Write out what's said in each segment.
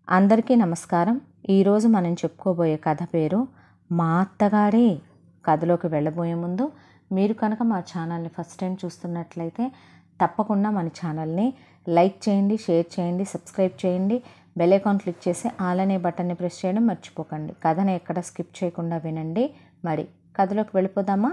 అందరికీ నమస్కారం. ఈరోజు మనం చెప్పుకోబోయే కథ పేరు మా అత్తగారే. కథలోకి వెళ్ళబోయే ముందు మీరు కనుక మా ఛానల్ని ఫస్ట్ టైం చూస్తున్నట్లయితే తప్పకుండా మన ఛానల్ని లైక్ చేయండి, షేర్ చేయండి, సబ్స్క్రైబ్ చేయండి, బెల్ ఐకాన్ క్లిక్ చేసి ఆల్ అనే బటన్ని ప్రెస్ చేయడం మర్చిపోకండి. కథని ఎక్కడ స్కిప్ చేయకుండా వినండి. మరి కథలోకి వెళ్ళిపోదామా?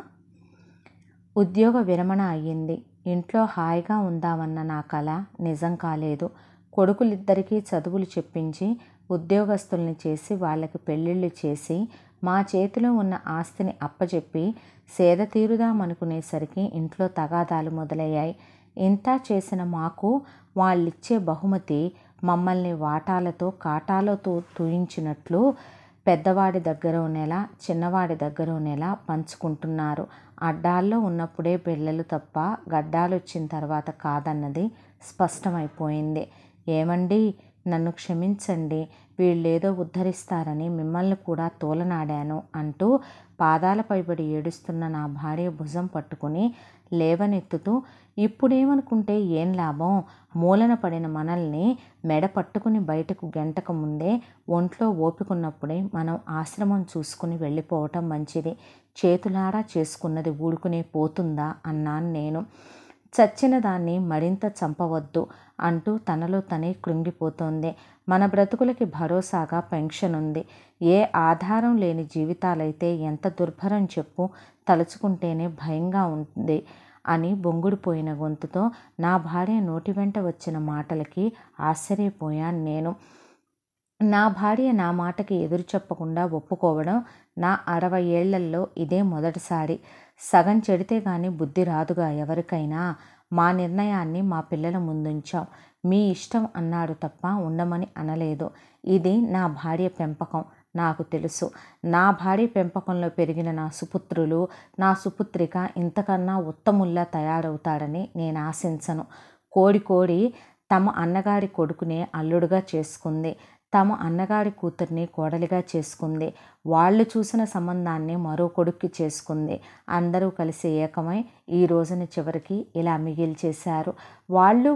ఉద్యోగ విరమణ అయ్యింది. ఇంట్లో హాయిగా ఉందామన్న నా కల నిజం కాలేదు. కొడుకులిద్దరికీ చదువులు చెప్పించి ఉద్యోగస్తుల్ని చేసి వాళ్ళకి పెళ్ళిళ్ళు చేసి మా చేతిలో ఉన్న ఆస్తిని అప్పచెప్పి సేద తీరుదామనుకునేసరికి ఇంట్లో తగాదాలు మొదలయ్యాయి. ఇంత చేసిన మాకు వాళ్ళిచ్చే బహుమతి మమ్మల్ని వాటాలతో కాటాలతో తూయించినట్లు పెద్దవాడి దగ్గర నెల, చిన్నవాడి దగ్గర నెల పంచుకుంటున్నారు. అడ్డాల్లో ఉన్నప్పుడే పిల్లలు తప్ప గడ్డాలు వచ్చిన తర్వాత కాదన్నది స్పష్టమైపోయింది. ఏమండి, నన్ను క్షమించండి, వీళ్ళేదో ఉద్ధరిస్తారని మిమ్మల్ని కూడా తోలనాడాను అంటూ పాదాలపై పడి ఏడుస్తున్న నా భార్య భుజం పట్టుకుని లేవనెత్తుతూ, ఇప్పుడేమనుకుంటే ఏం లాభం, మూలన పడిన మనల్ని మెడ పట్టుకుని బయటకు గంటకు ముందే ఒంట్లో ఓపికన్నప్పుడే మనం ఆశ్రమం చూసుకుని వెళ్ళిపోవటం మంచిది. చేతులారా చేసుకున్నది ఊడుకునే పోతుందా అన్నాను నేను. చచ్చిన దాన్ని మరింత చంపవద్దు అంటూ తనలో తనే కృంగిపోతోంది. మన బ్రతుకులకి భరోసాగా పెన్షన్ ఉంది. ఏ ఆధారం లేని జీవితాలైతే ఎంత దుర్భరం చెప్పు, తలుచుకుంటేనే భయంగా ఉంది అని బొంగుడిపోయిన గొంతుతో నా భార్య నోటి వెంట వచ్చిన మాటలకి ఆశ్చర్యపోయాను నేను. నా భార్య నా మాటకి ఎదురు చెప్పకుండా ఒప్పుకోవడం నా 60 ఏళ్లలో ఇదే మొదటిసారి. సగం చెడితే గాని బుద్ధి రాదుగా ఎవరికైనా. మా నిర్ణయాన్ని మా పిల్లల ముందుంచాం. మీ ఇష్టం అన్నాడు తప్ప ఉండమని అనలేదు. ఇది నా భార్య పెంపకం, నాకు తెలుసు. నా భార్య పెంపకంలో పెరిగిన నా సుపుత్రులు, నా సుపుత్రిక ఇంతకన్నా ఉత్తముల్లా తయారవుతాడని నేను ఆశించను. కోడి తమ అన్నగాడి కొడుకునే అల్లుడుగా చేసుకుంది. తమ అన్నగాడి కూతుర్ని కోడలిగా చేసుకుంది. వాళ్ళు చూసిన సంబంధాన్ని మరో కొడుక్కి చేసుకుంది. అందరూ కలిసి ఏకమై ఈ రోజున చివరికి ఇలా మిగిల్చేశారు.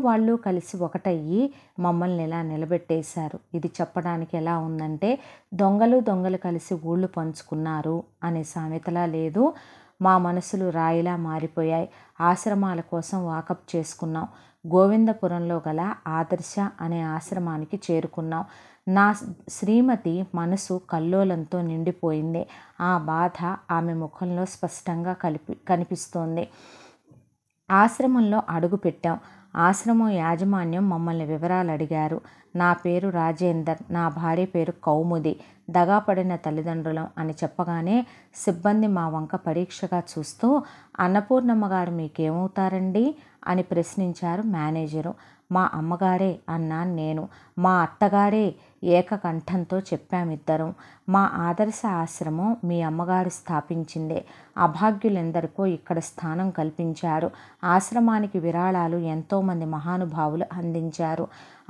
వాళ్ళు కలిసి ఒకటయ్యి మమ్మల్ని ఇలా నిలబెట్టేశారు. ఇది చెప్పడానికి ఎలా ఉందంటే, దొంగలు కలిసి ఊళ్ళు పంచుకున్నారు అనే సామెతలా లేదు. మా మనసులు రాయిలా మారిపోయాయి. ఆశ్రమాల కోసం వాకప్ చేసుకున్నాం. గోవిందపురంలో గల ఆదర్శ అనే ఆశ్రమానికి చేరుకున్నాం. నా శ్రీమతి మనసు కల్లోలంతో నిండిపోయింది. ఆ బాధ ఆమె ముఖంలో స్పష్టంగా కనిపిస్తోంది. ఆశ్రమంలో అడుగు పెట్టాం. ఆశ్రమం యాజమాన్యం మమ్మల్ని వివరాలు అడిగారు. నా పేరు రాజేందర్, నా భార్య పేరు కౌముది. దగాపడిన తల్లిదండ్రులం అని చెప్పగానే సిబ్బంది మా వంక పరీక్షగా చూస్తూ, అన్నపూర్ణమ్మ గారు మీకేమవుతారండి అని ప్రశ్నించారు మేనేజరు. మా అమ్మగారే అన్నాను నేను. మా అత్తగారే ఏకకంఠంతో చెప్పామిద్దరం. మా ఆదర్శ ఆశ్రమం మీ అమ్మగారు స్థాపించిందే. అభాగ్యులెందరికో ఇక్కడ స్థానం కల్పించారు. ఆశ్రమానికి విరాళాలు ఎంతోమంది మహానుభావులు అందించారు.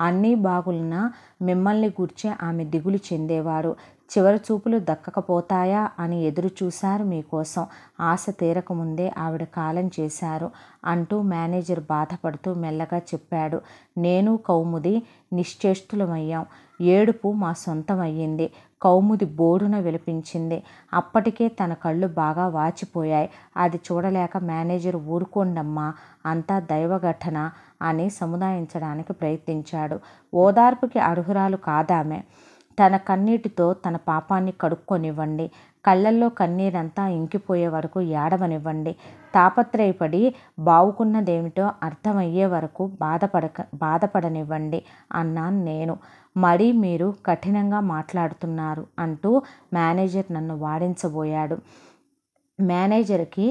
అన్నీ బాగున్నా మిమ్మల్ని గూర్చే ఆమె దిగులు చెందేవారు. చివరి చూపులు దక్కకపోతాయా అని ఎదురు చూశారు మీకోసం. ఆశ తీరకముందే ఆవిడ కాలం చేశారు అంటూ మేనేజర్ బాధపడుతూ మెల్లగా చెప్పాడు. నేను కౌముది నిశ్చేష్టులమయ్యాం. ఏడుపు మా సొంతమయ్యింది. కౌముది బోరున విలపించింది. అప్పటికే తన కళ్ళు బాగా వాచిపోయాయి. అది చూడలేక మేనేజర్ ఊరుకోండమ్మా, అంతా దైవఘటన అని సముదాయించడానికి ప్రయత్నించాడు. ఓదార్పుకి అర్హురాలు కాదామె. తన కన్నీటితో తన పాపాన్ని కడుక్కొనివ్వండి. కళ్ళల్లో కన్నీరంతా ఇంకిపోయే వరకు ఏడవనివ్వండి. తాపత్రయపడి బావుకున్నదేమిటో అర్థమయ్యే వరకు బాధపడనివ్వండి అన్నాను నేను. మరీ మీరు కఠినంగా మాట్లాడుతున్నారు అంటూ మేనేజర్ నన్ను వాడించబోయాడు. మేనేజర్కి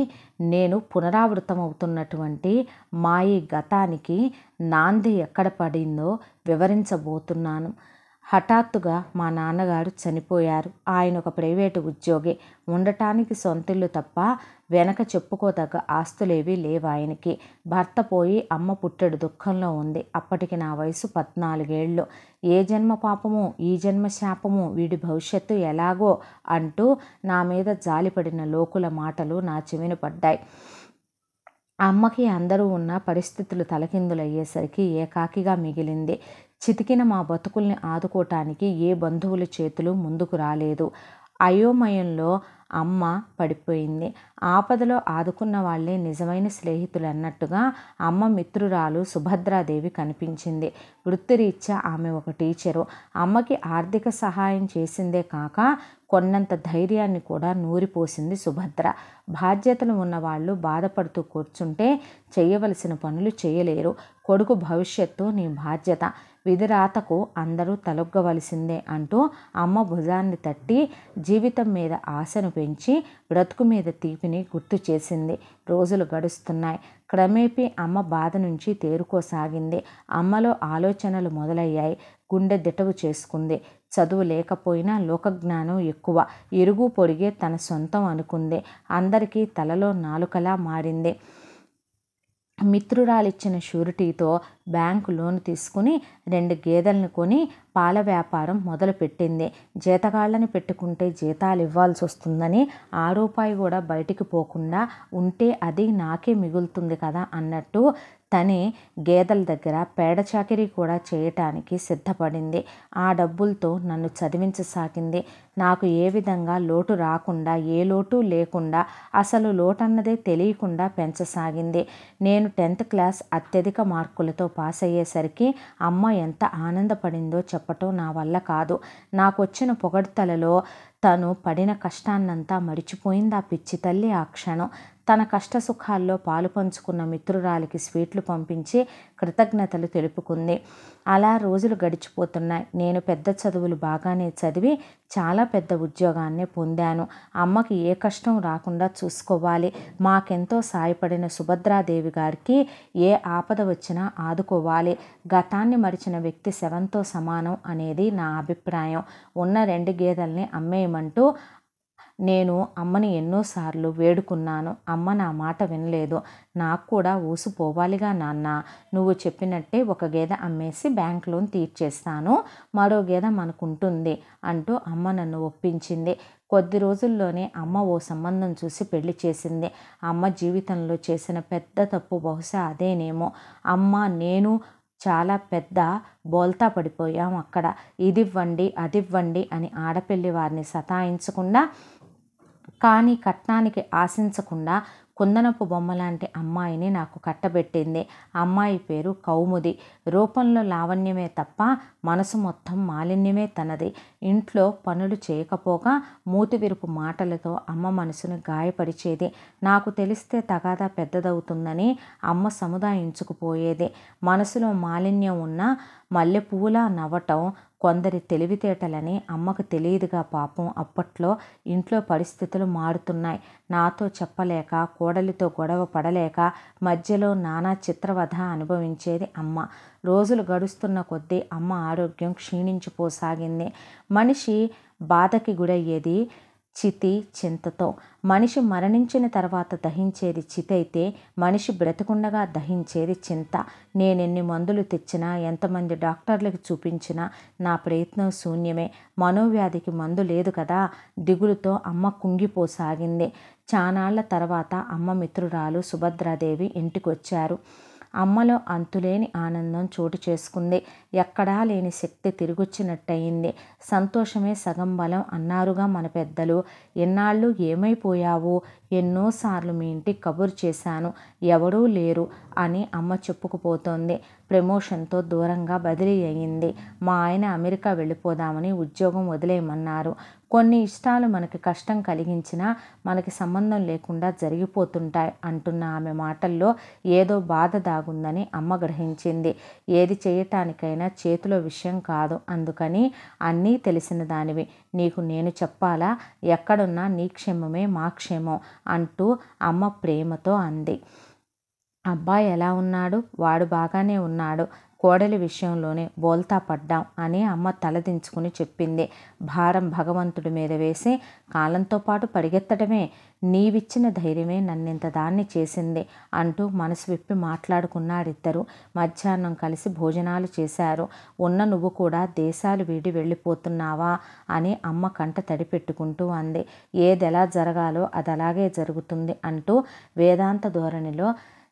నేను పునరావృతమవుతున్నటువంటి మా ఈ గతానికి నాంది ఎక్కడ పడిందో వివరించబోతున్నాను. హఠాత్తుగా మా నాన్నగారు చనిపోయారు. ఆయన ఒక ప్రైవేటు ఉద్యోగి. ఉండటానికి సొంతిల్లు తప్ప వెనక చెప్పుకోదగ్గ ఆస్తులేవీ లేవు ఆయనకి. భర్త పోయి అమ్మ పుట్టెడు దుఃఖంలో ఉంది. అప్పటికి నా వయసు 14 ఏళ్ళు. ఏ జన్మ పాపము, ఈ జన్మ శాపము, వీడి భవిష్యత్తు ఎలాగో అంటూ నా మీద జాలిపడిన లోకుల మాటలు నా చెవిన పడ్డాయి. అమ్మకి అందరూ ఉన్న పరిస్థితులు తలకిందులయ్యేసరికి ఏకాకిగా మిగిలింది. చితికిన మా బతుకుల్ని ఆదుకోవటానికి ఏ బంధువుల చేతులు ముందుకు రాలేదు. అయోమయంలో అమ్మ పడిపోయింది. ఆపదలో ఆదుకున్న వాళ్ళే నిజమైన స్నేహితులు అన్నట్టుగా అమ్మ మిత్రురాలు సుభద్రాదేవి కనిపించింది. వృత్తిరీత్యా ఆమె ఒక టీచరు. అమ్మకి ఆర్థిక సహాయం చేసిందే కాక కొన్నంత ధైర్యాన్ని కూడా నూరిపోసింది సుభద్ర. బాధ్యతలు ఉన్నవాళ్ళు బాధపడుతూ కూర్చుంటే చేయవలసిన పనులు చేయలేరు. కొడుకు భవిష్యత్తు నీ బాధ్యత, విధిరాతకు అందరూ తలొగ్గవలసిందే అంటూ అమ్మ భుజాన్ని తట్టి జీవితం మీద ఆశను పెంచి బ్రతుకు మీద తీపిని గుర్తు చేసింది. రోజులు గడుస్తున్నాయి. క్రమేపీ అమ్మ బాధ నుంచి తేరుకోసాగింది. అమ్మలో ఆలోచనలు మొదలయ్యాయి. గుండె దిటవు చేసుకుంది. చదువు లేకపోయినా లోకజ్ఞానం ఎక్కువ. ఇరుగు పొడిగే తన సొంతం అనుకుంది. అందరికీ తలలో నాలుకలా మారింది. మిత్రురాలిచ్చిన షూరిటీతో బ్యాంకు లోను తీసుకుని 2 గేదెలను కొని పాల వ్యాపారం మొదలుపెట్టింది. జీతగాళ్ళని పెట్టుకుంటే జీతాలు ఇవ్వాల్సి వస్తుందని ఆ రూపాయి కూడా బయటికి పోకుండా ఉంటే అది నాకే మిగులుతుంది కదా అన్నట్టు తనే గేదెల దగ్గర పేడ చాకిరీ కూడా చేయటానికి సిద్ధపడింది. ఆ డబ్బులతో నన్ను చదివించసాగింది. నాకు ఏ విధంగా లోటు రాకుండా, ఏ లోటు లేకుండా, అసలు లోటన్నదే తెలియకుండా పెంచసాగింది. నేను 10th క్లాస్ అత్యధిక మార్కులతో పాస్ అయ్యేసరికి అమ్మ ఎంత ఆనందపడిందో చెప్పటం నా వల్ల కాదు. నాకు వచ్చిన పొగడ్తలలో తను పడిన కష్టాన్నంతా మరిచిపోయింది ఆ పిచ్చి తల్లి ఆ క్షణం. తన కష్టసుఖాల్లో పాలు పంచుకున్న మిత్రురాలికి స్వీట్లు పంపించి కృతజ్ఞతలు తెలుపుకుంది. అలా రోజులు గడిచిపోతున్నాయి. నేను పెద్ద చదువులు బాగానే చదివి చాలా పెద్ద ఉద్యోగాన్ని పొందాను. అమ్మకి ఏ కష్టం రాకుండా చూసుకోవాలి. మాకెంతో సాయపడిన సుభద్రాదేవి గారికి ఏ ఆపద వచ్చినా ఆదుకోవాలి. గతాన్ని మరిచిన వ్యక్తి శవంతో సమానం అనేది నా అభిప్రాయం. ఉన్న 2 గేదెల్ని అమ్మేయమంటూ నేను అమ్మని ఎన్నోసార్లు వేడుకున్నాను. అమ్మ నా మాట వినలేదు. నాకు కూడా ఊసు పోవాలిగా నాన్న. నువ్వు చెప్పినట్టే 1 గేదె అమ్మేసి బ్యాంక్ లోన్ తీర్చేస్తాను, మరో గేదె మనకుంటుంది అంటూ అమ్మ నన్ను ఒప్పించింది. కొద్ది రోజుల్లోనే అమ్మ ఓ సంబంధం చూసి పెళ్లి చేసింది. అమ్మ జీవితంలో చేసిన పెద్ద తప్పు బహుశా అదేనేమో. అమ్మ నేను చాలా పెద్ద బోల్తా పడిపోయాం అక్కడ. ఇదివ్వండి అదివ్వండి అని ఆడపిల్లి వారిని సతాయించకుండా, కానీ కట్నానికి ఆశించకుండా కుందనపు బొమ్మలాంటి అమ్మాయిని నాకు కట్టబెట్టింది. అమ్మాయి పేరు కౌముది. రూపంలో లావణ్యమే తప్ప మనసు మొత్తం మాలిన్యమే తనది. ఇంట్లో పనులు చేయకపోగా మూతి విరుపు మాటలతో అమ్మ మనసును గాయపరిచేది. నాకు తెలిస్తే తగాదా పెద్దదవుతుందని అమ్మ సముదాయించుకుపోయేది. మనసులో మాలిన్యం ఉన్న మల్లెపువ్వులా నవ్వటం కొందరి తెలివితేటలని అమ్మకు తెలియదుగా పాపం. అప్పట్లో ఇంట్లో పరిస్థితులు మారుతున్నాయి. నాతో చెప్పలేక, కోడలితో గొడవ పడలేక మధ్యలో నానా చిత్రవధ అనుభవించేది అమ్మ. రోజులు గడుస్తున్న కొద్దీ అమ్మ ఆరోగ్యం క్షీణించిపోసాగింది. మనిషి బాధకి గురయ్యేది చితి చింతతో. మనిషి మరణించిన తర్వాత దహించేది చితి అయితే మనిషి బ్రతికుండగా దహించేది చింత. నేనెన్ని మందులు తెచ్చినా, ఎంతమంది డాక్టర్లకు చూపించినా నా ప్రయత్నం శూన్యమే. మనోవ్యాధికి మందు లేదు కదా. దిగులుతో అమ్మ కుంగిపోసాగింది. చానాళ్ల తర్వాత అమ్మ మిత్రురాలు సుభద్రాదేవి ఇంటికొచ్చారు. అమ్మలో అంతులేని ఆనందం చోటు చేసుకుంది. ఎక్కడా లేని శక్తి తిరిగొచ్చినట్టయింది. సంతోషమే సగం బలం అన్నారుగా మన పెద్దలు. ఎన్నాళ్ళు ఏమైపోయావు? ఎన్నోసార్లు మీ ఇంటికి కబురు చేశాను, ఎవరూ లేరు అని అమ్మ చెప్పుకుపోతోంది. ప్రమోషన్తో దూరంగా బదిలీ అయ్యింది. మా ఆయన అమెరికా వెళ్ళిపోదామని ఉద్యోగం వదిలేయమన్నారు. కొన్ని ఇష్టాలు మనకి కష్టం కలిగించినా మనకి సంబంధం లేకుండా జరిగిపోతుంటాయి అంటున్న ఆమె మాటల్లో ఏదో బాధ దాగుందని అమ్మ గ్రహించింది. ఏది చేయటానికైనా చేతిలో విషయం కాదు. అందుకని అన్నీ తెలిసిన దానివి, నీకు నేను చెప్పాలా? ఎక్కడున్నా నీ క్షేమమే మా క్షేమం అంటూ అమ్మ ప్రేమతో అంది. అబ్బాయి ఎలా ఉన్నాడు? వాడు బాగానే ఉన్నాడు. కోడలి విషయంలోనే బోల్తా పడ్డాం అని అమ్మ తలదించుకుని చెప్పింది. భారం భగవంతుడి మీద వేసి కాలంతో పాటు పరిగెత్తడమే. నీవిచ్చిన ధైర్యమే నన్నింత దాన్ని చేసింది అంటూ మనసు విప్పి మాట్లాడుకున్నారిద్దరు. మధ్యాహ్నం కలిసి భోజనాలు చేశారు. ఉన్న నువ్వు కూడా దేశాలు వీడి వెళ్ళిపోతున్నావా అని అమ్మ కంట తడి పెట్టుకుంటూ అంది. ఏదెలా జరగాలో అది అలాగే జరుగుతుంది అంటూ వేదాంత ధోరణిలో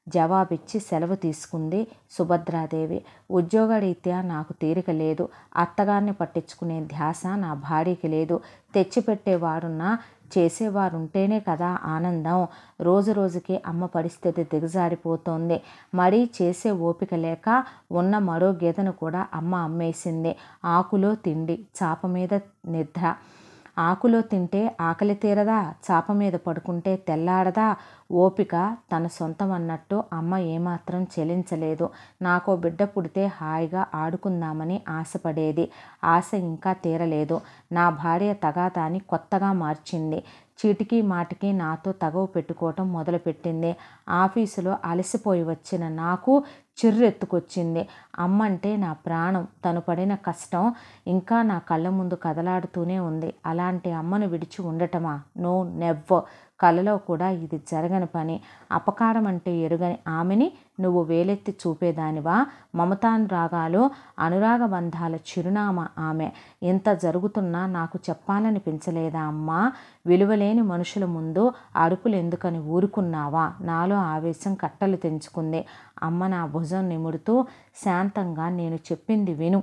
జవాబిచ్చి సెలవు తీసుకుంది సుభద్రాదేవి. ఉద్యోగరీత్యా నాకు తీరిక లేదు. అత్తగారిని పట్టించుకునే ధ్యాస నా భార్యకి లేదు. తెచ్చిపెట్టేవారున్నా చేసేవారుంటేనే కదా ఆనందం. రోజు రోజుకి అమ్మ పరిస్థితి దిగజారిపోతోంది. మరీ చేసే ఓపిక లేక ఉన్న మరో గేదెను కూడా అమ్మ అమ్మేసింది. ఆకులో తిండి, చాప మీద నిద్ర. ఆకులో తింటే ఆకలి తీరదా, చాప మీద పడుకుంటే తెల్లాడదా. ఓపిక తన సొంతం అన్నట్టు అమ్మ ఏమాత్రం చెలించలేదు. నాకో బిడ్డ పుడితే హాయిగా ఆడుకుందామని ఆశపడేది. ఆశ ఇంకా తీరలేదు. నా భార్య తగాదాని కొత్తగా మార్చింది. చీటికి మాటికి నాతో తగవు పెట్టుకోవటం మొదలుపెట్టింది. ఆఫీసులో అలసిపోయి వచ్చిన నాకు చిర్రెత్తుకొచ్చింది. అమ్మంటే నా ప్రాణం. తను పడిన కష్టం ఇంకా నా కళ్ళ ముందు కదలాడుతూనే ఉంది. అలాంటి అమ్మను విడిచి ఉండటమా? No, never. కలలో కూడా ఇది జరగని పని. అపకారం అంటే ఎరుగని ఆమెని నువ్వు వేలెత్తి చూపేదానివా? మమతానురాగాలు, అనురాగ బంధాల చిరునామా ఆమె. ఇంత జరుగుతున్నా నాకు చెప్పాలనిపించలేదా అమ్మా? విలువలేని మనుషుల ముందు అరుపులు ఎందుకని ఊరుకున్నావా? నాలో ఆవేశం కట్టలు తెంచుకుంది. అమ్మ నా భుజం నిమురుతూ శాంతంగా, నేను చెప్పింది విను.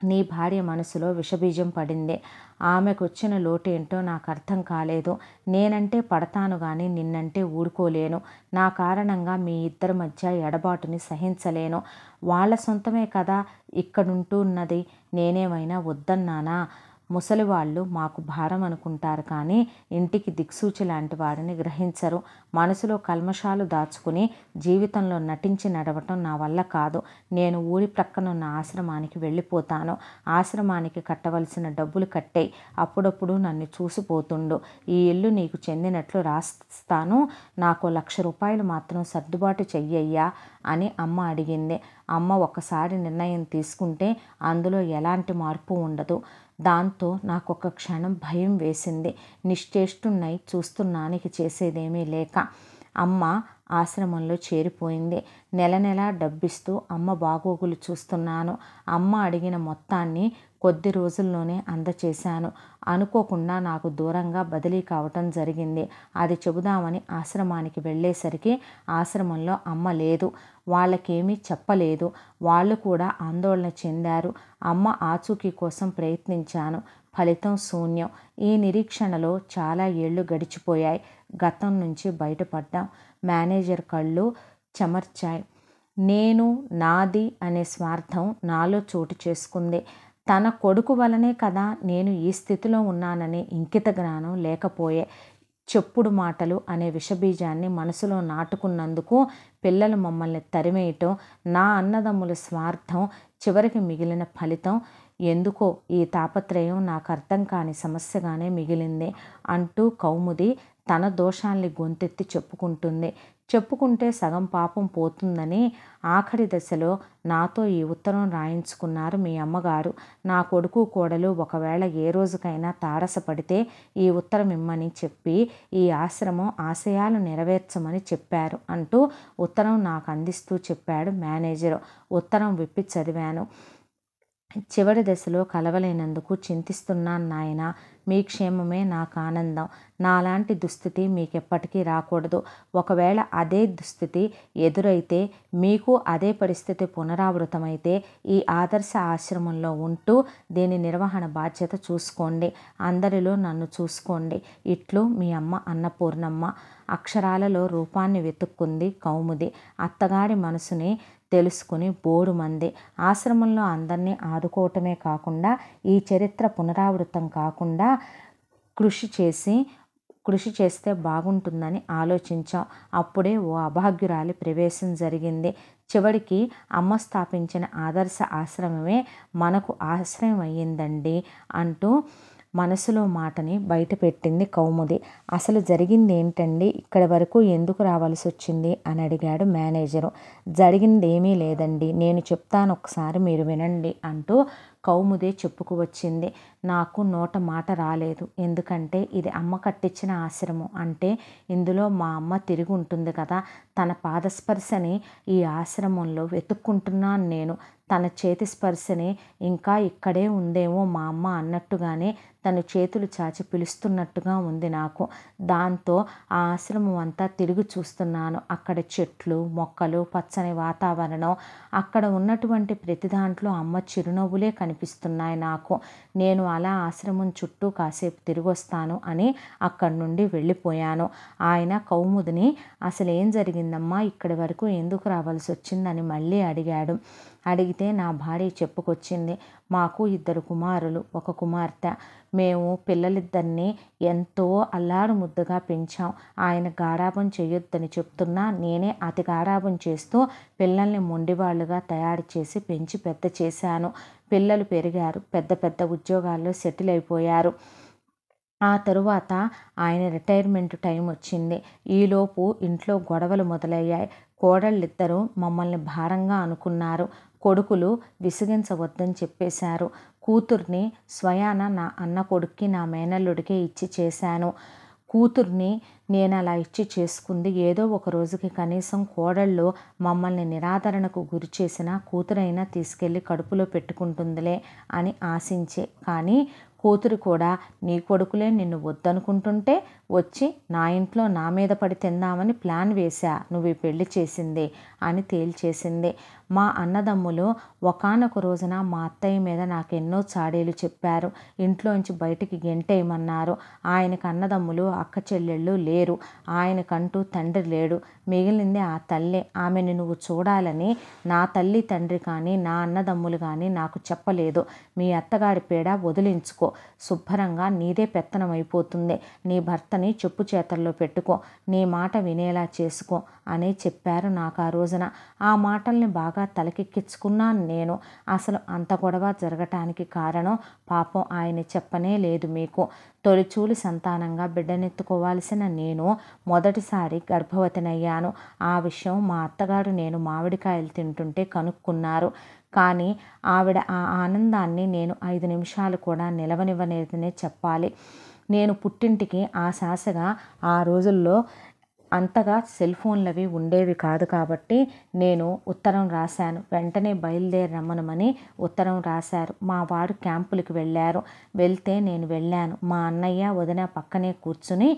నీ భార్య మనసులో విషబీజం పడింది. ఆమెకొచ్చిన లోటేంటో నాకు అర్థం కాలేదు. నేనంటే పడతాను కానీ నిన్నంటే ఊరుకోలేను. నా కారణంగా మీ ఇద్దరి మధ్య ఎడబాటుని సహించలేను. వాళ్ళ సొంతమే కదా ఇక్కడుంటున్నది. నేనేమైనా వద్దన్నానా? ముసలివాళ్ళు మాకు భారం అనుకుంటారు కానీ ఇంటికి దిక్సూచి లాంటి వాడిని గ్రహించరు. మనసులో కల్మషాలు దాచుకుని జీవితంలో నటించి నడవటం నా వల్ల కాదు. నేను ఊరి ప్రక్కనున్న ఆశ్రమానికి వెళ్ళిపోతాను. ఆశ్రమానికి కట్టవలసిన డబ్బులు కట్టేయి. అప్పుడప్పుడు నన్ను చూసిపోతుండు. ఈ ఇల్లు నీకు చెందినట్లు రాస్తాను. నాకు ₹1,00,000 మాత్రం సర్దుబాటు చెయ్యయ్యా అని అమ్మ అడిగింది. అమ్మ ఒక్కసారి నిర్ణయం తీసుకుంటే అందులో ఎలాంటి మార్పు ఉండదు. దాంతో నాకొక క్షణం భయం వేసింది. నిశ్చేష్టున్నై చూస్తున్నానికి చేసేదేమీ లేక అమ్మ ఆశ్రమంలో చేరిపోయింది. నెల నెలా డబ్బిస్తూ అమ్మ బాగోగులు చూస్తున్నాను. అమ్మ అడిగిన మొత్తాన్ని కొద్ది రోజుల్లోనే అందచేశాను. అనుకోకుండా నాకు దూరంగా బదిలీ కావటం జరిగింది. అది చెబుదామని ఆశ్రమానికి వెళ్ళేసరికి ఆశ్రమంలో అమ్మ లేదు. వాళ్ళకేమీ చెప్పలేదు. వాళ్ళు కూడా ఆందోళన చెందారు. అమ్మ ఆచూకీ కోసం ప్రయత్నించాను. ఫలితం శూన్యం. ఈ నిరీక్షణలో చాలా ఏళ్ళు గడిచిపోయాయి. గతం నుంచి బయటపడ్డాం. మేనేజర్ కళ్ళు చెమర్చాయి. నేను, నాది అనే స్వార్థం నాలో చోటు చేసుకుంది. తన కొడుకు వలనే కదా నేను ఈ స్థితిలో ఉన్నానని ఇంకిత జ్ఞానం లేకపోయే. చెప్పుడు మాటలు అనే విషబీజాన్ని మనసులో నాటుకున్నందుకు పిల్లలు మమ్మల్ని తరిమేయటం, నా అన్నదమ్ముల స్వార్థం చివరికి మిగిలిన ఫలితం. ఎందుకో ఈ తాపత్రయం నాకు అర్థం కాని సమస్యగానే మిగిలింది అంటూ కౌముది తన దోషాల్ని గొంతెత్తి చెప్పుకుంటుంది. చెప్పుకుంటే సగం పాపం పోతుందని ఆఖరి దశలో నాతో ఈ ఉత్తరం రాయించుకున్నారు మీ అమ్మగారు. నా కొడుకు కోడలు ఒకవేళ ఏ రోజుకైనా తారసపడితే ఈ ఉత్తరం ఇమ్మని చెప్పి ఈ ఆశ్రమం ఆశయాలు నెరవేర్చమని చెప్పారు అంటూ ఉత్తరం నాకు అందిస్తూ చెప్పాడు మేనేజరు. ఉత్తరం విప్పి చదివాను. చివరి దశలో కలవలేనందుకు చింతిస్తున్నాను నాయన. మీ క్షేమమే నాకు ఆనందం. నాలాంటి దుస్థితి మీకెప్పటికీ రాకూడదు. ఒకవేళ అదే దుస్థితి ఎదురైతే, మీకు అదే పరిస్థితి పునరావృతమైతే ఈ ఆదర్శ ఆశ్రమంలో ఉంటూ దీని నిర్వహణ బాధ్యత చూసుకోండి. అందరిలో నన్ను చూసుకోండి. ఇట్లు మీ అమ్మ అన్నపూర్ణమ్మ. అక్షరాలలో రూపాన్ని వెతుక్కుంది కౌముది. అత్తగారి మనసుని తెలుసుకుని బోరుమంది. ఆశ్రమంలో అందరినీ ఆదుకోవటమే కాకుండా ఈ చరిత్ర పునరావృతం కాకుండా కృషి చేస్తే బాగుంటుందని ఆలోచించాం. అప్పుడే ఓ అభాగ్యురాలి ప్రవేశం జరిగింది. చివరికి అమ్మ స్థాపించిన ఆదర్శ ఆశ్రమమే మనకు ఆశ్రయం అయ్యిందండి అంటూ మనసులో మాటని బయటపెట్టింది కౌముది. అసలు జరిగింది ఏంటండి? ఇక్కడి వరకు ఎందుకు రావాల్సి వచ్చింది అని అడిగాడు మేనేజరు. జరిగిందేమీ లేదండి, నేను చెప్తాను, ఒకసారి మీరు వినండి అంటూ కౌముదే చెప్పుకు వచ్చింది. నాకు నోట మాట రాలేదు. ఎందుకంటే ఇది అమ్మ కట్టించిన ఆశ్రమం. అంటే ఇందులో మా అమ్మ తిరిగి ఉంటుంది కదా. తన పాదస్పర్శని ఈ ఆశ్రమంలో వెతుక్కుంటున్నాను నేను. తన చేతి స్పర్శని ఇంకా ఇక్కడే ఉందేమో మా అమ్మ అన్నట్టుగానే తను చేతులు చాచి పిలుస్తున్నట్టుగా ఉంది నాకు. దాంతో ఆ ఆశ్రమం అంతా తిరిగి చూస్తున్నాను. అక్కడ చెట్లు, మొక్కలు, పచ్చని వాతావరణం, అక్కడ ఉన్నటువంటి ప్రతి దాంట్లో అమ్మ చిరునవ్వులే కనిపిస్తున్నాయి నాకు. నేను అలా ఆశ్రమం చుట్టూ కాసేపు తిరిగొస్తాను అని అక్కడి నుండి వెళ్ళిపోయాను. ఆయన కౌముదిని అసలు ఏం జరిగిందమ్మా, ఇక్కడి వరకు ఎందుకు రావాల్సి వచ్చిందని మళ్ళీ అడిగాడు. అడిగితే నా భార్య చెప్పుకొచ్చింది. మాకు 2 కుమారులు, 1 కుమార్తె. మేము పిల్లలిద్దరినీ ఎంతో అల్లారు ముద్దుగా పెంచాం. ఆయన గారాబం చేయొద్దని చెప్తున్నా నేనే అతి గారాబం చేస్తూ పిల్లల్ని మొండివాళ్ళుగా తయారు చేసి పెంచి పెద్ద చేశాను. పిల్లలు పెరిగారు, పెద్ద పెద్ద ఉద్యోగాల్లో సెటిల్ అయిపోయారు. ఆ తరువాత ఆయన రిటైర్మెంట్ టైం వచ్చింది. ఈలోపు ఇంట్లో గొడవలు మొదలయ్యాయి. కోడళ్ళిద్దరూ మమ్మల్ని భారంగా అనుకున్నారు. కొడుకులు విసిగించవద్దని చెప్పేశారు. కూతుర్ని స్వయాన నా అన్న కొడుక్కి, నా మేనల్లుడికే ఇచ్చి చేశాను. కూతుర్ని నేను అలా ఇచ్చి చేసుకుంది ఏదో ఒక రోజుకి కనీసం కోడళ్ళు మమ్మల్ని నిరాదరణకు గురి చేసినా కూతురైనా తీసుకెళ్ళి కడుపులో పెట్టుకుంటుందిలే అని ఆశించే. కానీ కూతురు కూడా నీ కొడుకులే నిన్ను వద్దనుకుంటుంటే వచ్చి నా ఇంట్లో నా మీద పడి తిందామని ప్లాన్ వేశా నువ్వు ఈ పెళ్లి చేసింది అని తేల్చేసింది. మా అన్నదమ్ములు ఒకానొక రోజున మా అత్తయ్య మీద నాకెన్నో చాడీలు చెప్పారు. ఇంట్లోంచి బయటికి గెంటేయమన్నారు. ఆయనకు అన్నదమ్ములు, అక్క చెల్లెళ్ళు లేరు. ఆయనకంటూ తండ్రి లేడు. మిగిలింది ఆ తల్లే. ఆమెను నువ్వు చూడాలని నా తల్లి తండ్రి కానీ నా అన్నదమ్ములు కానీ నాకు చెప్పలేదు. మీ అత్తగారి పేడ వదిలించుకో, శుభ్రంగా నీదే పెత్తనం అయిపోతుంది. నీ భర్తని చెప్పు చేతల్లో పెట్టుకో, నీ మాట వినేలా చేసుకో అని చెప్పారు నాకు ఆ రోజున. ఆ మాటల్ని బాగా తలకెక్కించుకున్నాను నేను. అసలు అంత గొడవ జరగటానికి కారణం పాపం ఆయన చెప్పనే లేదు మీకు. తొలిచూలి సంతానంగా బిడ్డనెత్తుకోవాల్సిన నేను మొదటిసారి గర్భవతినయ్యాను. ఆ విషయం మా అత్తగారు నేను మామిడికాయలు తింటుంటే కనుక్కున్నారు. కానీ ఆవిడ ఆ ఆనందాన్ని నేను 5 నిమిషాలు కూడా నిలవనివ్వలేదనే చెప్పాలి. నేను పుట్టింటికి ఆశాసగా ఆ రోజుల్లో అంతగా సెల్ ఫోన్లు అవి ఉండేవి కాదు కాబట్టి నేను ఉత్తరం రాశాను. వెంటనే బయలుదేరి రమ్మనమని ఉత్తరం రాశారు. మా వారు క్యాంపులకు వెళ్ళారు. వెళ్తే నేను వెళ్ళాను. మా అన్నయ్య వదిన పక్కనే కూర్చుని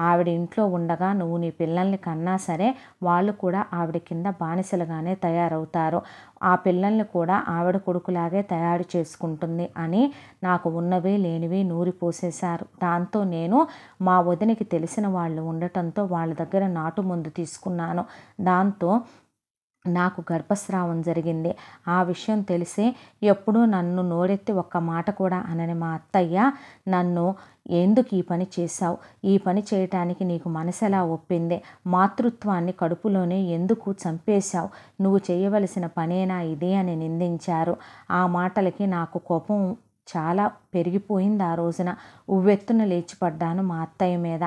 ఆవిడ ఇంట్లో ఉండగా నువ్వు నీ పిల్లల్ని కన్నా సరే వాళ్ళు కూడా ఆవిడ కింద బానిసలుగానే తయారవుతారు. ఆ పిల్లల్ని కూడా ఆవిడ కొడుకులాగే తయారు చేసుకుంటుంది అని నాకు ఉన్నవి లేనివి నూరిపోసేశారు. దాంతో నేను మా వదినకి తెలిసిన వాళ్ళు ఉండటంతో వాళ్ళ దగ్గర నాటు మందు తీసుకున్నాను. దాంతో నాకు గర్భస్రావం జరిగింది. ఆ విషయం తెలిసి ఎప్పుడూ నన్ను నోరెత్తి ఒక్క మాట కూడా అనని మా అత్తయ్య నన్ను ఎందుకు ఈ పని చేశావు, ఈ పని చేయటానికి నీకు మనసెలా ఒప్పింది, మాతృత్వాన్ని కడుపులోనే ఎందుకు చంపేశావు, నువ్వు చేయవలసిన పనేనా ఇది అని నిందించారు. ఆ మాటలకి నాకు కోపం చాలా పెరిగిపోయింది. ఆ రోజున ఉవ్వెత్తున లేచిపడ్డాను మా అత్తయ్య మీద.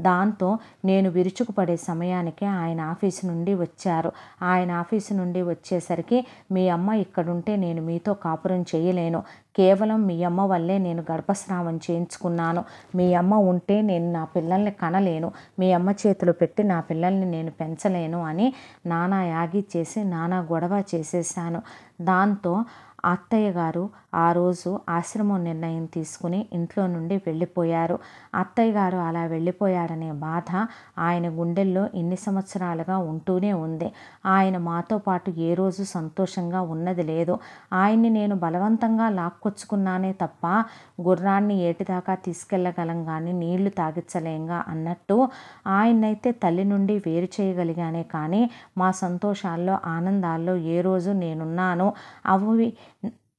దాంతో నేను విరుచుకుపడే సమయానికి ఆయన ఆఫీసు నుండి వచ్చారు. ఆయన ఆఫీసు నుండి వచ్చేసరికి మీ అమ్మ ఇక్కడుంటే నేను మీతో కాపురం చేయలేను. కేవలం మీ అమ్మ వల్లే నేను గర్భస్రావం చేయించుకున్నాను. మీ అమ్మ ఉంటే నేను నా పిల్లల్ని కనలేను. మీ అమ్మ చేతులు పెట్టి నా పిల్లల్ని నేను పెంచలేను అని నానా యాగి చేసి నానా గొడవ చేసేసాను. దాంతో అత్తయ్య గారు ఆ రోజు ఆశ్రమం నిర్ణయం తీసుకుని ఇంట్లో నుండి వెళ్ళిపోయారు. అత్తయ్య గారు అలా వెళ్ళిపోయాడనే బాధ ఆయన గుండెల్లో ఇన్ని సంవత్సరాలుగా ఉంటూనే ఉంది. ఆయన మాతో పాటు ఏ రోజు సంతోషంగా ఉన్నది లేదు. ఆయన్ని నేను బలవంతంగా లాక్కొచ్చుకున్నానే తప్ప గుర్రాన్ని ఏటిదాకా తీసుకెళ్ళగలం కానీ నీళ్లు తాగించలేంగా అన్నట్టు ఆయన్నైతే తల్లి నుండి వేరు చేయగలిగానే కానీ మా సంతోషాల్లో ఆనందాల్లో ఏ రోజు నేనున్నాను, అవి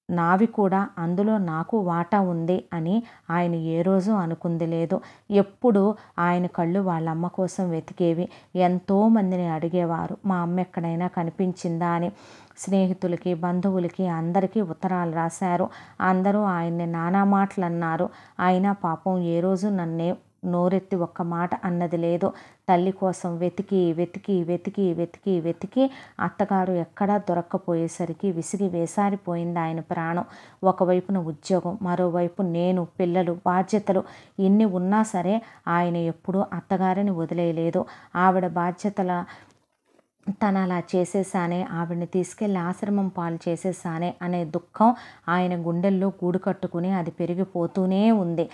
నావి కూడా, అందులో నాకు వాటా ఉంది అని ఆయన ఏ రోజు అనుకుంది లేదు. ఎప్పుడు ఆయన కళ్ళు వాళ్ళ అమ్మ కోసం వెతికేవి. ఎంతోమందిని అడిగేవారు మా అమ్మ ఎక్కడైనా కనిపించిందా అని. స్నేహితులకి, బంధువులకి అందరికీ ఉత్తరాలు రాశారు. అందరూ ఆయన్ని నానా మాటలు అన్నారు. అయినా పాపం ఏ రోజు నన్నే నోరెత్తి ఒక్క మాట అన్నది లేదు. తల్లి కోసం వెతికి వెతికి వెతికి వెతికి వెతికి అత్తగారు ఎక్కడా దొరక్కపోయేసరికి విసిగి వేసారిపోయింది ఆయన ప్రాణం. ఒకవైపున ఉద్యోగం, మరోవైపు నేను, పిల్లలు, బాధ్యతలు ఇన్ని ఉన్నా సరే ఆయన ఎప్పుడూ అత్తగారిని వదిలేయలేదు. ఆవిడ బాధ్యతల తను అలా చేసేసానే, ఆవిడని తీసుకెళ్ళి ఆశ్రమం పాలు చేసేసానే అనే దుఃఖం ఆయన గుండెల్లో గూడు కట్టుకుని అది పెరిగిపోతూనే ఉంది.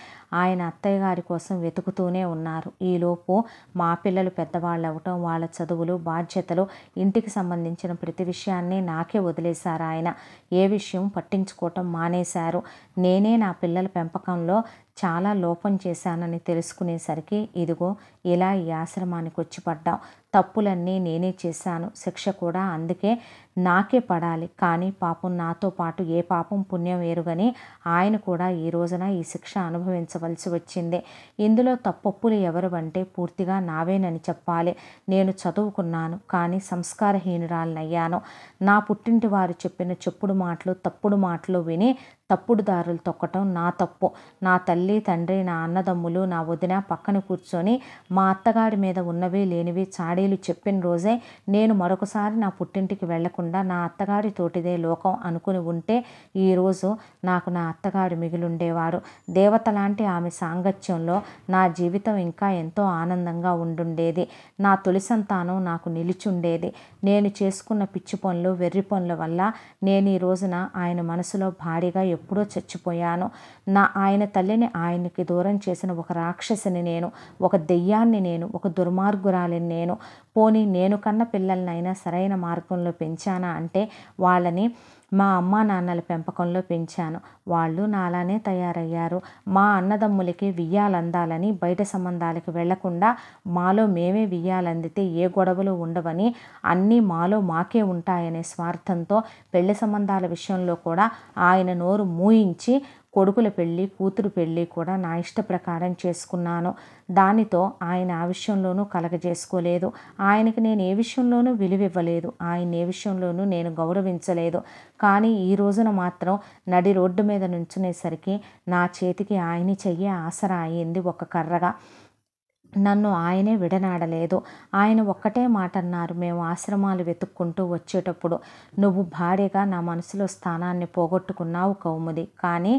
ఆయన అత్తయ్య గారి కోసం వెతుకుతూనే ఉన్నారు. ఈలోపు మా పిల్లలు పెద్దవాళ్ళు అవ్వటం, వాళ్ళ చదువులు, బాధ్యతలు, ఇంటికి సంబంధించిన ప్రతి విషయాన్ని నాకే వదిలేశారు ఆయన. ఏ విషయం పట్టించుకోవటం మానేశారు. నేనే నా పిల్లల పెంపకంలో చాలా లోపం చేశానని తెలుసుకునేసరికి ఇదిగో ఇలా ఈ ఆశ్రమానికి వచ్చి పడ్డాం. తప్పులన్నీ నేనే చేశాను, శిక్ష కూడా అందుకే నాకే పడాలి. కానీ పాపం నాతో పాటు ఏ పాపం పుణ్యం వేరుగని ఆయన కూడా ఈ రోజున ఈ శిక్ష అనుభవించవలసి వచ్చింది. ఇందులో తప్పొప్పులు ఎవరు అంటే పూర్తిగా నావేనని చెప్పాలి. నేను చదువుకున్నాను, కానీ సంస్కారహీనురాలనయ్యాను. నా పుట్టింటి వారు చెప్పిన చెప్పుడు మాటలు, తప్పుడు మాటలు విని తప్పుడు దారులు తొక్కటం నా తప్పు. నా తల్లి, తండ్రి, నా అన్నదమ్ములు, నా వదిన పక్కన కూర్చొని మా అత్తగారి మీద ఉన్నవి లేనివి చాడీలు చెప్పిన రోజే నేను మరొకసారి నా పుట్టింటికి వెళ్లకుండా నా అత్తగారి తోటిదే లోకం అనుకుని ఉంటే ఈరోజు నాకు నా అత్తగారు మిగిలుండేవారు. దేవత లాంటి ఆమె సాంగత్యంలో నా జీవితం ఇంకా ఎంతో ఆనందంగా ఉండుండేది. నా తొలి సంతానం నాకు నిలిచుండేది. నేను చేసుకున్న పిచ్చి పనులు, వెర్రి పనుల వల్ల నేను ఈ రోజున ఆయన మనసులో భారీగా ఎప్పుడో చచ్చిపోయాను. ఆయన తల్లిని ఆయనకి దూరం చేసిన ఒక రాక్షసిని నేను, ఒక దెయ్యాన్ని నేను, ఒక దుర్మార్గురాలిని నేను. పోనీ నేను కన్న పిల్లలనైనా సరైన మార్గంలో పెంచానా అంటే వాళ్ళని మా అమ్మా నాన్నల పెంపకంలో పెంచాను. వాళ్ళు నాలానే తయారయ్యారు. మా అన్నదమ్ములకి వియ్యాలందాలని బయట సంబంధాలకు వెళ్లకుండా మాలో మేమే వియ్యాలందితే ఏ గొడవలు ఉండవని, అన్నీ మాలో మాకే ఉంటాయనే స్వార్థంతో పెళ్లి సంబంధాల విషయంలో కూడా ఆయన నోరు మూయించి కొడుకుల పెళ్ళి, కూతురు పెళ్ళి కూడా నా ఇష్ట ప్రకారం చేసుకున్నాను. దానితో ఆయన ఆ విషయంలోనూ కలగజేసుకోలేదు. ఆయనకి నేను ఏ విషయంలోనూ విలువివ్వలేదు. ఆయన ఏ విషయంలోనూ నేను గౌరవించలేదు. కానీ ఈ రోజున మాత్రం నడి రోడ్డు మీద నుంచునేసరికి నా చేతికి ఆయన చెయ్యి ఆసరా అయింది ఒక కర్రగా. నన్ను ఆయనే విడనాడలేదు. ఆయన ఒక్కటే మాట అన్నారు మేము ఆశ్రమాలు వెతుక్కుంటూ వచ్చేటప్పుడు, నువ్వు భార్యగా నా మనసులో స్థానాన్ని పోగొట్టుకున్నావు కౌముది. కానీ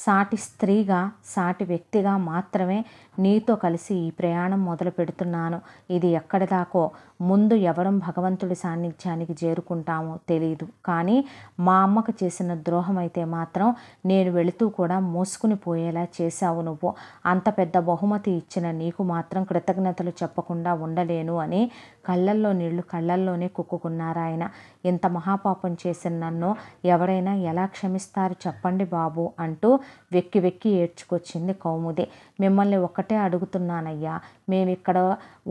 సాటి స్త్రీగా, సాటి వ్యక్తిగా మాత్రమే నీతో కలిసి ఈ ప్రయాణం మొదలు పెడుతున్నాను. ఇది ఎక్కడిదాకో, ముందు ఎవరం భగవంతుడి సాన్నిధ్యానికి చేరుకుంటామో తెలీదు. కానీ మా అమ్మకు చేసిన ద్రోహం అయితే మాత్రం నేను వెళుతూ కూడా మోసుకుని పోయేలా చేశావు నువ్వు. అంత పెద్ద బహుమతి ఇచ్చిన నీకు మాత్రం కృతజ్ఞతలు చెప్పకుండా ఉండలేను అని కళ్ళల్లో నీళ్లు కళ్ళల్లోనే కుక్కుకున్నారు ఆయన. ఇంత మహాపాపం చేసిన నన్ను ఎవరైనా ఎలా క్షమిస్తారు చెప్పండి బాబు అంటూ వెక్కి వెక్కి ఏడ్చుకొచ్చింది కౌముది. మిమ్మల్ని ఒక్కటే అడుగుతున్నానయ్యా, మేమిక్కడ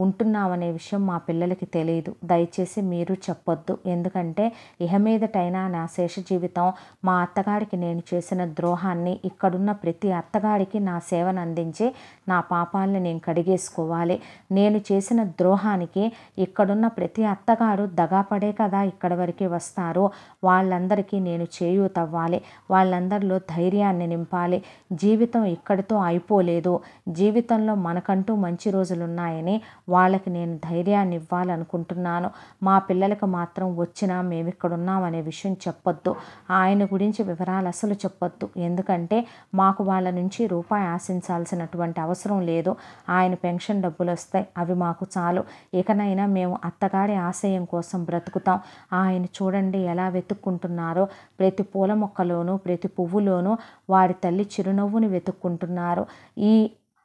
ఉంటున్నామనే విషయం మా పిల్లలకి తెలియదు. దయచేసి మీరు చెప్పొద్దు. ఎందుకంటే ఇహ మీదటైనా నా శేష జీవితం మా అత్తగారికి నేను చేసిన ద్రోహాన్ని, ఇక్కడున్న ప్రతి అత్తగారికి నా సేవను అందించి నా పాపాలని నేను కడిగేసుకోవాలి. నేను చేసిన ద్రోహానికి ఇక్కడున్న ప్రతి అత్తగారు దగాపడే కదా ఇక్కడి వరకు వస్తారు. వాళ్ళందరికీ నేను చేయూతవ్వాలి. వాళ్ళందరిలో ధైర్యాన్ని నింపాలి. జీవితం ఇక్కడితో అయిపోలేదు. జీవితంలో మనకంటూ మంచి రోజులున్నాయని వాళ్ళకి నేను ధైర్యాన్ని ఇవ్వాలనుకుంటున్నాను. మా పిల్లలకు మాత్రం వచ్చినా మేమిక్కడున్నామనే విషయం చెప్పొద్దు. ఆయన గురించి వివరాలు అసలు చెప్పొద్దు. ఎందుకంటే మాకు వాళ్ళ నుంచి రూపాయి ఆశించాల్సినటువంటి అవసరం లేదు. ఆయన పెన్షన్ డబ్బులు వస్తాయి, అవి మాకు చాలు. ఇకనైనా మేము అత్తగారి ఆశయం కోసం బ్రతుకుతాం. ఆయన చూడండి ఎలా వెతుక్కుంటున్నారో. ప్రతి పూల మొక్కలోనూ, ప్రతి పువ్వులోనూ వారి తల్లి చిరునవ్వుని వెతుక్కుంటున్నారు. ఈ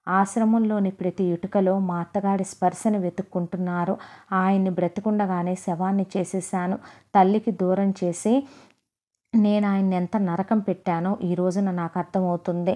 ఆశ్రమంలోని ప్రతి ఇటుకలో మా అత్తగారి స్పర్శని వెతుక్కుంటున్నారు. ఆయన్ని బ్రతికుండగానే శవాన్ని చేసేసాను. తల్లికి దూరం చేసి నేను ఆయన్ని ఎంత నరకం పెట్టానో ఈ రోజున నాకు అర్థమవుతుంది.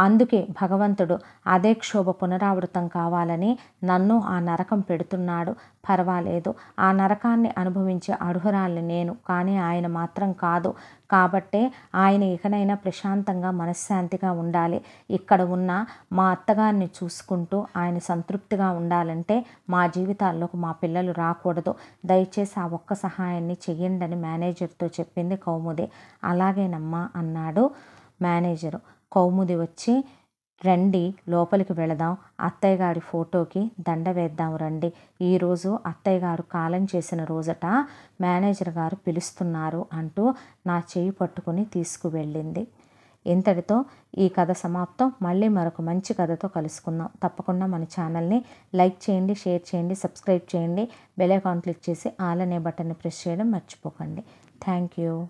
అందుకే భగవంతుడు అదే క్షోభ పునరావృతం కావాలని నన్ను ఆ నరకం పెడుతున్నాడు. పర్వాలేదు, ఆ నరకాన్ని అనుభవించే అర్హురాల్ని నేను, కానీ ఆయన మాత్రం కాదు. కాబట్టే ఆయన ఇకనైనా ప్రశాంతంగా మనశ్శాంతిగా ఉండాలి. ఇక్కడ ఉన్న మా అత్తగారిని చూసుకుంటూ ఆయన సంతృప్తిగా ఉండాలంటే మా జీవితాల్లోకి మా పిల్లలు రాకూడదు. దయచేసి ఆ ఒక్క సహాయాన్ని చెయ్యండి అని మేనేజర్తో చెప్పింది కౌముది. అలాగేనమ్మా అన్నాడు మేనేజరు. కౌముది వచ్చి రండి లోపలికి వెళదాం, అత్తయ్య గారి ఫోటోకి దండ వేద్దాం రండి. ఈరోజు అత్తయ్య గారు కాలం చేసిన రోజట మేనేజర్ గారు పిలుస్తున్నారు అంటూ నా చేయి పట్టుకుని తీసుకువెళ్ళింది. ఇంతటితో ఈ కథ సమాప్తం. మళ్ళీ మరొక మంచి కథతో కలుసుకుందాం. తప్పకుండా మన ఛానల్ని లైక్ చేయండి, షేర్ చేయండి, సబ్స్క్రైబ్ చేయండి. బెల్ ఐకాన్ క్లిక్ చేసి ఆల్ అనే బటన్ని ప్రెస్ చేయడం మర్చిపోకండి. Thank you.